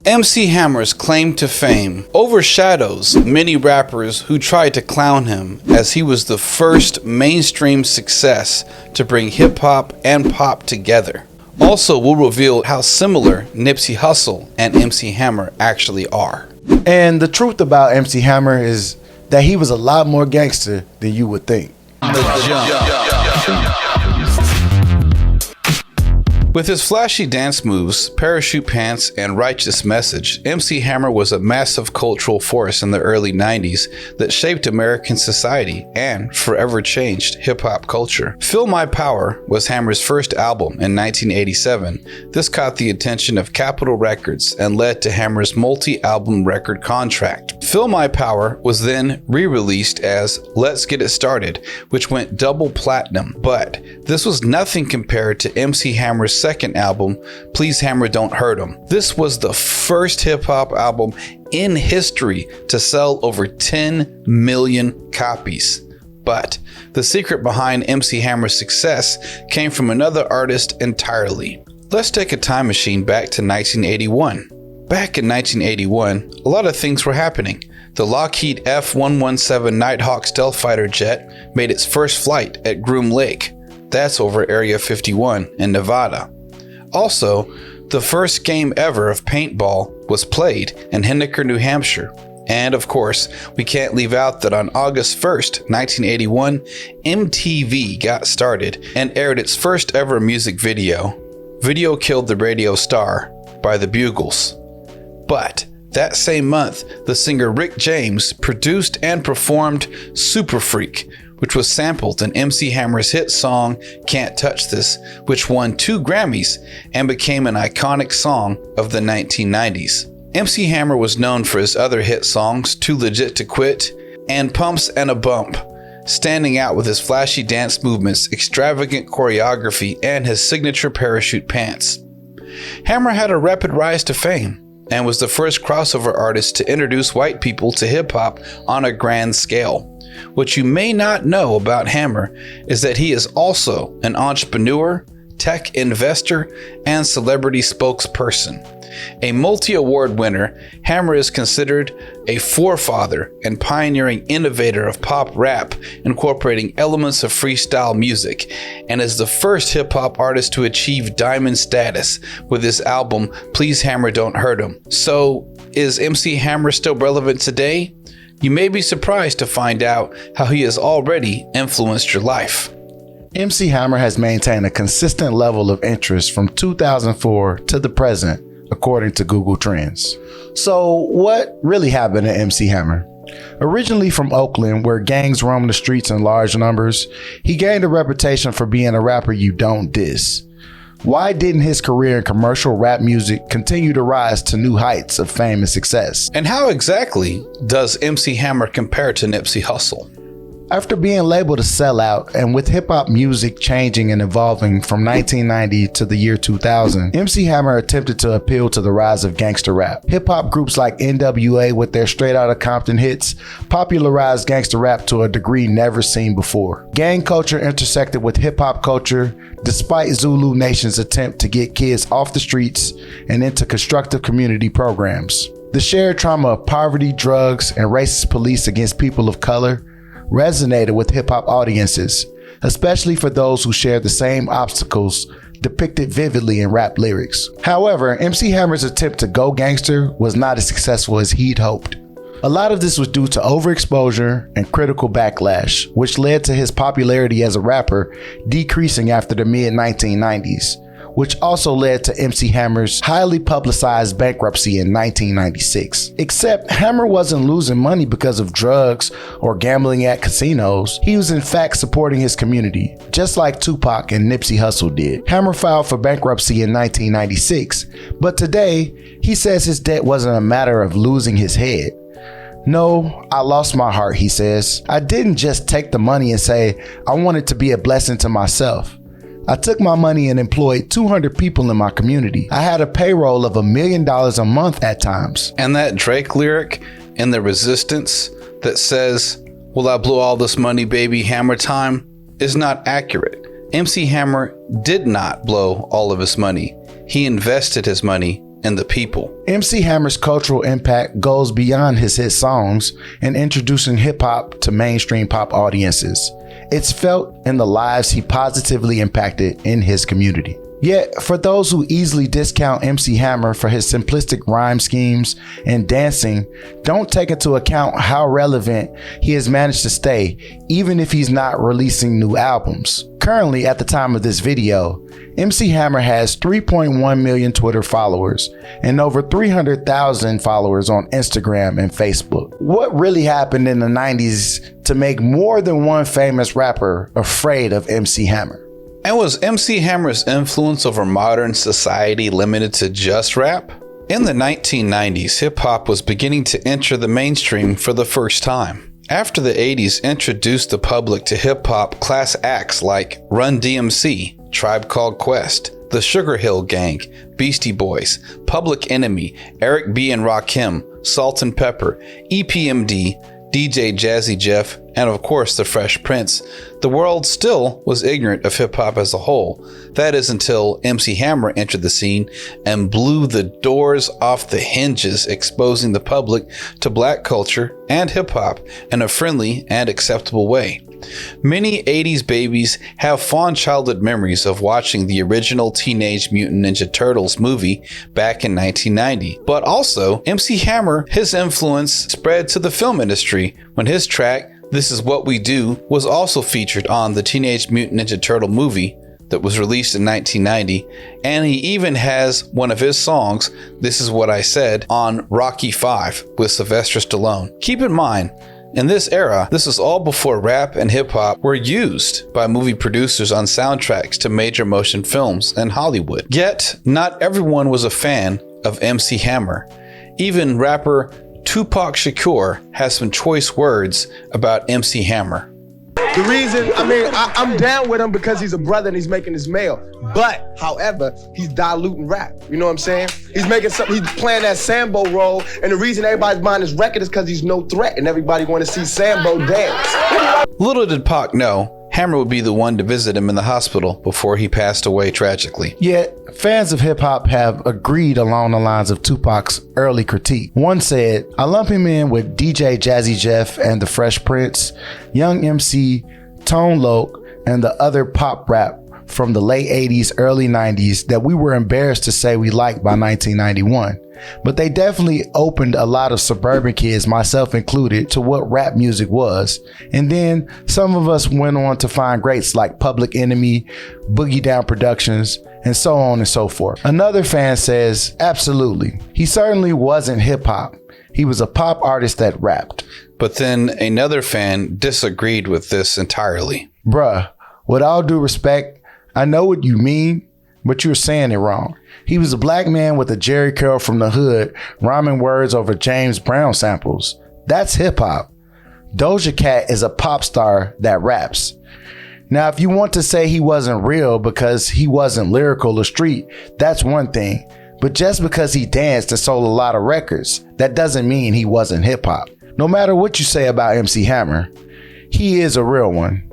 MC Hammer's claim to fame overshadows many rappers who tried to clown him, as he was the first mainstream success to bring hip-hop and pop together. Also, we'll reveal how similar Nipsey Hussle and MC Hammer actually are. And the truth about MC Hammer is that he was a lot more gangster than you would think. With his flashy dance moves, parachute pants, and righteous message, MC Hammer was a massive cultural force in the early 90s that shaped American society and forever changed hip-hop culture. Feel My Power was Hammer's first album in 1987. This caught the attention of Capitol Records and led to Hammer's multi-album record contract. Feel My Power was then re-released as Let's Get It Started, which went double platinum, but this was nothing compared to MC Hammer's second album, Please Hammer Don't Hurt 'Em. This was the first hip-hop album in history to sell over 10 million copies. But the secret behind MC Hammer's success came from another artist entirely. Let's take a time machine back to 1981. Back in 1981, a lot of things were happening. The Lockheed F-117 Nighthawk stealth fighter jet made its first flight at Groom Lake. That's over Area 51 in Nevada. Also, the first game ever of paintball was played in Henniker, New Hampshire. And of course, we can't leave out that on August 1st, 1981, MTV got started and aired its first ever music video, Video Killed the Radio Star by the Bugles. But that same month, the singer Rick James produced and performed Super Freak, which was sampled in MC Hammer's hit song, Can't Touch This, which won 2 Grammys and became an iconic song of the 1990s. MC Hammer was known for his other hit songs, Too Legit to Quit and Pumps and a Bump, standing out with his flashy dance movements, extravagant choreography, and his signature parachute pants. Hammer had a rapid rise to fame and was the first crossover artist to introduce white people to hip-hop on a grand scale. What you may not know about Hammer is that he is also an entrepreneur, tech investor, and celebrity spokesperson. A multi-award winner, Hammer is considered a forefather and pioneering innovator of pop rap, incorporating elements of freestyle music, and is the first hip-hop artist to achieve diamond status with his album Please Hammer Don't Hurt 'Em. So, is MC Hammer still relevant today? You may be surprised to find out how he has already influenced your life. MC Hammer has maintained a consistent level of interest from 2004 to the present, according to Google Trends. So what really happened to MC Hammer? Originally from Oakland, where gangs roam the streets in large numbers, he gained a reputation for being a rapper you don't diss. Why didn't his career in commercial rap music continue to rise to new heights of fame and success? And how exactly does MC Hammer compare to Nipsey Hussle? After being labeled a sellout, and with hip-hop music changing and evolving from 1990 to the year 2000, MC Hammer attempted to appeal to the rise of gangster rap. Hip-hop groups like NWA with their Straight Outta Compton hits popularized gangster rap to a degree never seen before. Gang culture intersected with hip-hop culture despite Zulu Nation's attempt to get kids off the streets and into constructive community programs. The shared trauma of poverty, drugs, and racist police against people of color resonated with hip-hop audiences, especially for those who shared the same obstacles depicted vividly in rap lyrics. However, MC Hammer's attempt to go gangster was not as successful as he'd hoped. A lot of this was due to overexposure and critical backlash, which led to his popularity as a rapper decreasing after the mid-1990s, which also led to MC Hammer's highly publicized bankruptcy in 1996. Except Hammer wasn't losing money because of drugs or gambling at casinos. He was in fact supporting his community, just like Tupac and Nipsey Hussle did. Hammer filed for bankruptcy in 1996, but today he says his debt wasn't a matter of losing his head. No, I lost my heart, he says. I didn't just take the money and say I wanted to be a blessing to myself. I took my money and employed 200 people in my community. I had a payroll of $1 million a month at times. And that Drake lyric in The Resistance that says, "Will I blow all this money, baby, hammer time?" is not accurate. MC Hammer did not blow all of his money. He invested his money and the people. MC Hammer's cultural impact goes beyond his hit songs and introducing hip-hop to mainstream pop audiences. It's felt in the lives he positively impacted in his community. Yet, for those who easily discount MC Hammer for his simplistic rhyme schemes and dancing, don't take into account how relevant he has managed to stay, even if he's not releasing new albums. Currently, at the time of this video, MC Hammer has 3.1 million Twitter followers and over 300,000 followers on Instagram and Facebook. What really happened in the 90s to make more than one famous rapper afraid of MC Hammer? And was MC Hammer's influence over modern society limited to just rap? In the 1990s, hip-hop was beginning to enter the mainstream for the first time. After the 80s introduced the public to hip-hop class acts like Run DMC, Tribe Called Quest, The Sugar Hill Gang, Beastie Boys, Public Enemy, Eric B. and Rakim, Salt and Pepper, EPMD, DJ Jazzy Jeff, and of course the Fresh Prince, the world still was ignorant of hip-hop as a whole. That is until MC Hammer entered the scene and blew the doors off the hinges, exposing the public to black culture and hip-hop in a friendly and acceptable way. Many 80s babies have fond childhood memories of watching the original Teenage Mutant Ninja Turtles movie back in 1990. But also, MC Hammer, his influence spread to the film industry when his track, This Is What We Do, was also featured on the Teenage Mutant Ninja Turtle movie that was released in 1990, and he even has one of his songs, This Is What I Said, on Rocky V with Sylvester Stallone. Keep in mind, in this era, this is all before rap and hip-hop were used by movie producers on soundtracks to major motion films in Hollywood. Yet, not everyone was a fan of MC Hammer. Even rapper Tupac Shakur has some choice words about MC Hammer. The reason, I'm down with him because he's a brother and he's making his mail. But, however, he's diluting rap. You know what I'm saying? He's playing that Sambo role, and the reason everybody's buying his record is because he's no threat, and everybody want to see Sambo dance. Little did Pac know, Hammer would be the one to visit him in the hospital before he passed away tragically. Yet, fans of hip-hop have agreed along the lines of Tupac's early critique. One said, I lump him in with DJ Jazzy Jeff and the Fresh Prince, Young MC, Tone Loc, and the other pop rap from the late 80s, early 90s that we were embarrassed to say we liked by 1991. But they definitely opened a lot of suburban kids, myself included, to what rap music was. And then some of us went on to find greats like Public Enemy, Boogie Down Productions, and so on and so forth. Another fan says, absolutely. He certainly wasn't hip hop. He was a pop artist that rapped. But then another fan disagreed with this entirely. Bruh, with all due respect, I know what you mean, but you're saying it wrong. He was a black man with a Jerry curl from the hood, rhyming words over James Brown samples. That's hip hop. Doja Cat is a pop star that raps. Now, if you want to say he wasn't real because he wasn't lyrical or street, that's one thing. But just because he danced and sold a lot of records, that doesn't mean he wasn't hip hop. No matter what you say about MC Hammer, he is a real one.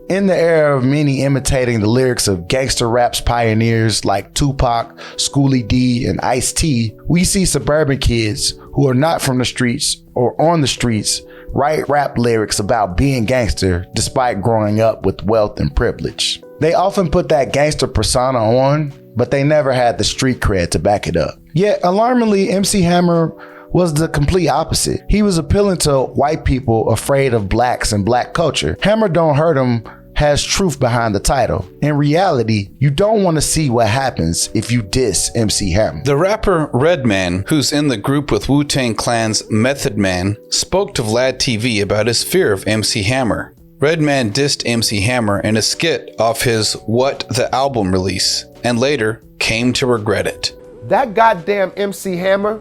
In the era of many imitating the lyrics of gangster rap's pioneers like Tupac, Schoolie D, and Ice-T, we see suburban kids who are not from the streets or on the streets write rap lyrics about being gangster despite growing up with wealth and privilege. They often put that gangster persona on, but they never had the street cred to back it up. Yet, alarmingly, MC Hammer was the complete opposite. He was appealing to white people afraid of blacks and black culture. Hammer Don't Hurt 'Em has truth behind the title. In reality, you don't want to see what happens if you diss MC Hammer. The rapper Redman, who's in the group with Wu-Tang Clan's Method Man, spoke to Vlad TV about his fear of MC Hammer. Redman dissed MC Hammer in a skit off his What the Album release, and later came to regret it. That goddamn MC Hammer,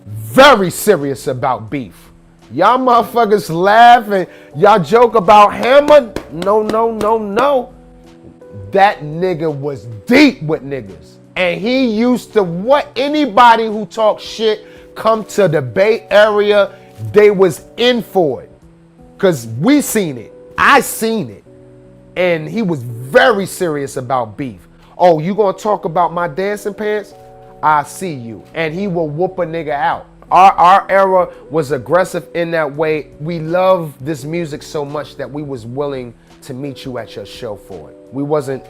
very serious about beef. Y'all motherfuckers laugh and y'all joke about Hammer. No. That nigga was deep with niggas. And he used to what anybody who talks shit come to the Bay Area, they was in for it. Cause we seen it. I seen it. And he was very serious about beef. Oh, you gonna talk about my dancing pants? I see you. And he will whoop a nigga out. Our era was aggressive in that way. We love this music so much that we was willing to meet you at your show for it. We wasn't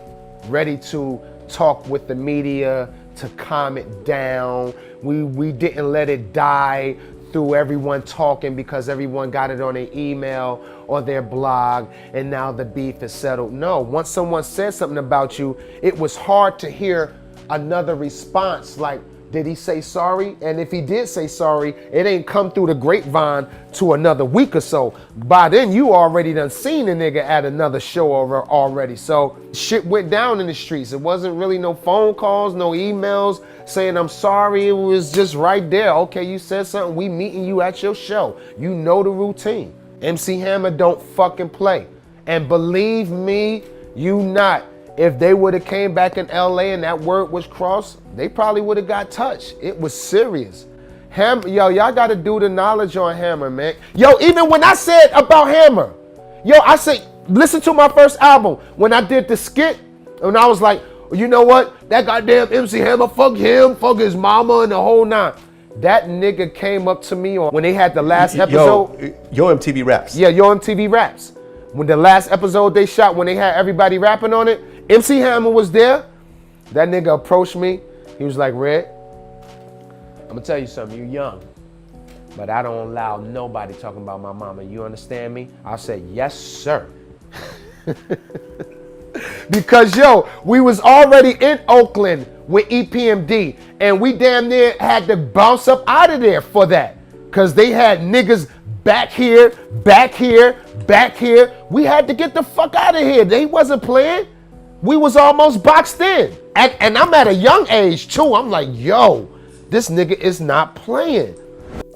ready to talk with the media, to calm it down. We didn't let it die through everyone talking because everyone got it on their email or their blog and now the beef is settled. No, once someone said something about you, it was hard to hear another response like, did he say sorry? And if he did say sorry, it ain't come through the grapevine to another week or so. By then, you already done seen a nigga at another show already. So shit went down in the streets. It wasn't really no phone calls, no emails saying I'm sorry. It was just right there. Okay, you said something. We meeting you at your show. You know the routine. MC Hammer don't fucking play. And believe me, you not. If they would have came back in LA and that word was crossed, they probably would have got touched. It was serious. Hammer, yo, y'all got to do the knowledge on Hammer, man. Yo, even when I said about Hammer, yo, I said, listen to my first album. When I did the skit, and I was like, you know what? That goddamn MC Hammer, fuck him, fuck his mama, and the whole nine. That nigga came up to me when they had the last episode. Yo MTV Raps. Yeah, Yo MTV Raps. When the last episode they shot, when they had everybody rapping on it, MC Hammer was there. That nigga approached me. He was like, Red, I'm gonna tell you something, you young, but I don't allow nobody talking about my mama. You understand me? I said, yes, sir. Because yo, we was already in Oakland with EPMD and we damn near had to bounce up out of there for that. Cause they had niggas back here, back here, back here. We had to get the fuck out of here. They wasn't playing. We was almost boxed in. And I'm at a young age too. I'm like, yo, this nigga is not playing.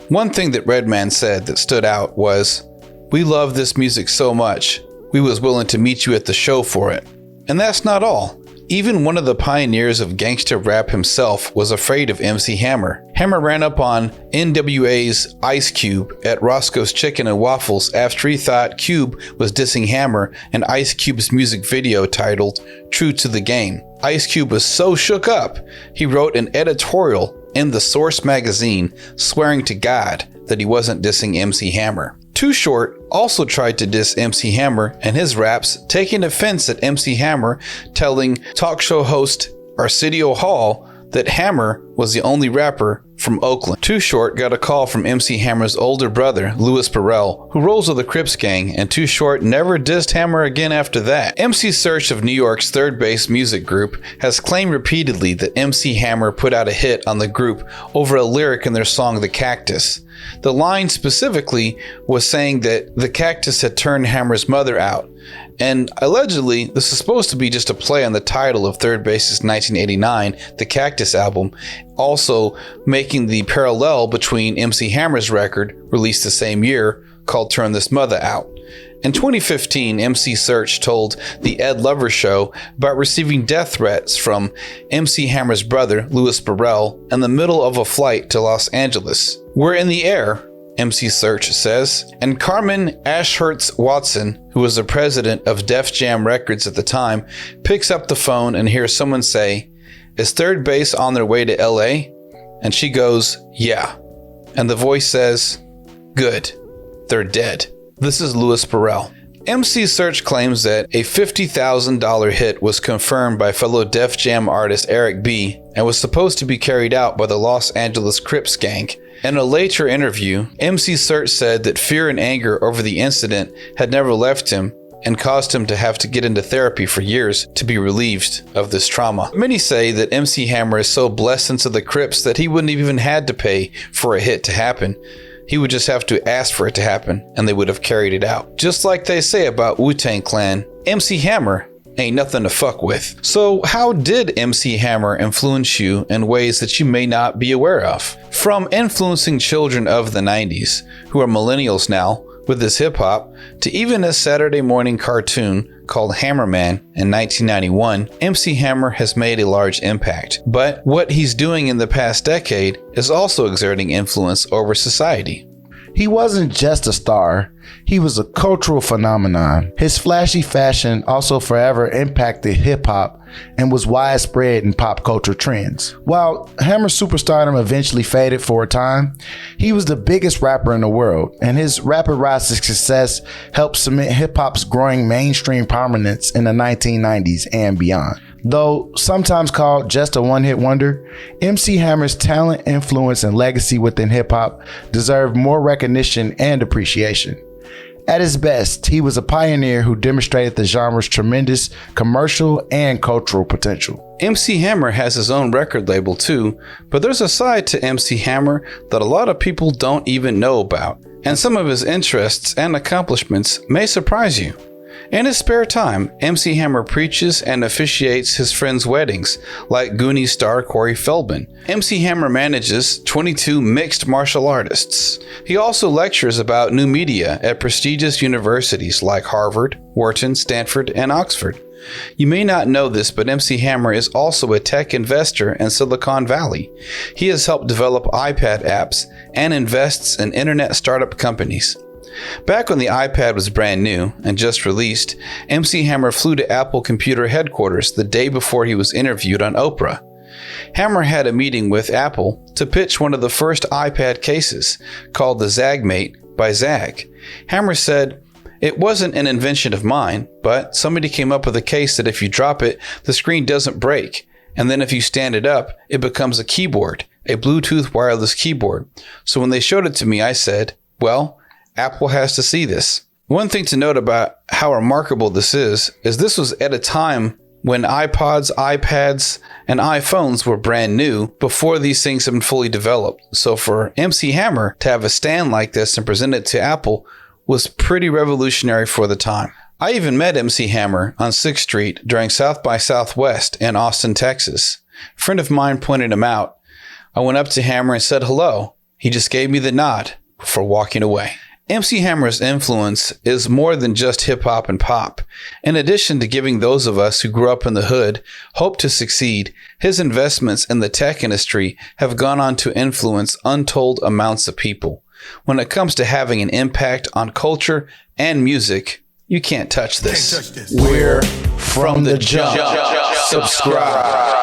One thing that Redman said that stood out was, we love this music so much, we was willing to meet you at the show for it. And that's not all. Even one of the pioneers of gangster rap himself was afraid of MC Hammer. Hammer ran up on NWA's Ice Cube at Roscoe's Chicken and Waffles after he thought Cube was dissing Hammer in Ice Cube's music video titled True to the Game. Ice Cube was so shook up, he wrote an editorial in the Source magazine swearing to God that he wasn't dissing MC Hammer. Too Short also tried to diss MC Hammer and his raps, taking offense at MC Hammer telling talk show host Arsenio Hall that Hammer was the only rapper from Oakland. Too Short got a call from MC Hammer's older brother, Louis Burrell, who rolls with the Crips gang, and Too Short never dissed Hammer again after that. MC Search of New York's Third Base music group has claimed repeatedly that MC Hammer put out a hit on the group over a lyric in their song The Cactus. The line specifically was saying that the cactus had turned Hammer's mother out. And allegedly, this is supposed to be just a play on the title of Third Base's 1989 The Cactus album, also making the parallel between MC Hammer's record, released the same year, called Turn This Mother Out. In 2015, MC Search told The Ed Lover Show about receiving death threats from MC Hammer's brother, Louis Burrell, in the middle of a flight to Los Angeles. We're in the air, MC Search says, and Carmen Ashurst Watson, who was the president of Def Jam Records at the time, picks up the phone and hears someone say, "Is Third Base on their way to LA?" And she goes, "Yeah." And the voice says, "Good, they're dead." This is Louis Burrell. MC Search claims that a $50,000 hit was confirmed by fellow Def Jam artist Eric B. and was supposed to be carried out by the Los Angeles Crips gang. In a later interview, MC Search said that fear and anger over the incident had never left him and caused him to have to get into therapy for years to be relieved of this trauma. Many say that MC Hammer is so blessed into the Crips that he wouldn't have even had to pay for a hit to happen. He would just have to ask for it to happen, and they would have carried it out. Just like they say about Wu-Tang Clan, MC Hammer ain't nothing to fuck with. So how did MC Hammer influence you in ways that you may not be aware of? From influencing children of the 90s, who are millennials now, with his hip-hop, to even a Saturday morning cartoon called Hammerman in 1991, MC Hammer has made a large impact. But what he's doing in the past decade is also exerting influence over society. He wasn't just a star, he was a cultural phenomenon. His flashy fashion also forever impacted hip-hop and was widespread in pop culture trends. While Hammer's superstardom eventually faded for a time, he was the biggest rapper in the world, and his rapid rise to success helped cement hip-hop's growing mainstream prominence in the 1990s and beyond. Though sometimes called just a one-hit wonder, MC Hammer's talent, influence, and legacy within hip-hop deserve more recognition and appreciation. At his best, he was a pioneer who demonstrated the genre's tremendous commercial and cultural potential. MC Hammer has his own record label too, but there's a side to MC Hammer that a lot of people don't even know about, and some of his interests and accomplishments may surprise you. In his spare time, MC Hammer preaches and officiates his friends' weddings, like Goonies star Corey Feldman. MC Hammer manages 22 mixed martial artists. He also lectures about new media at prestigious universities like Harvard, Wharton, Stanford, and Oxford. You may not know this, but MC Hammer is also a tech investor in Silicon Valley. He has helped develop iPad apps and invests in internet startup companies. Back when the iPad was brand new and just released, MC Hammer flew to Apple Computer headquarters the day before he was interviewed on Oprah. Hammer had a meeting with Apple to pitch one of the first iPad cases, called the ZagMate by Zag. Hammer said, "It wasn't an invention of mine, but somebody came up with a case that if you drop it, the screen doesn't break, and then if you stand it up, it becomes a keyboard, a Bluetooth wireless keyboard. So when they showed it to me, I said, well, Apple has to see this." One thing to note about how remarkable this is this was at a time when iPods, iPads, and iPhones were brand new before these things had been fully developed. So for MC Hammer to have a stand like this and present it to Apple was pretty revolutionary for the time. I even met MC Hammer on 6th Street during South by Southwest in Austin, Texas. A friend of mine pointed him out. I went up to Hammer and said hello. He just gave me the nod before walking away. MC Hammer's influence is more than just hip-hop and pop. In addition to giving those of us who grew up in the hood hope to succeed, his investments in the tech industry have gone on to influence untold amounts of people. When it comes to having an impact on culture and music, you can't touch this. We're From the Jump. Subscribe.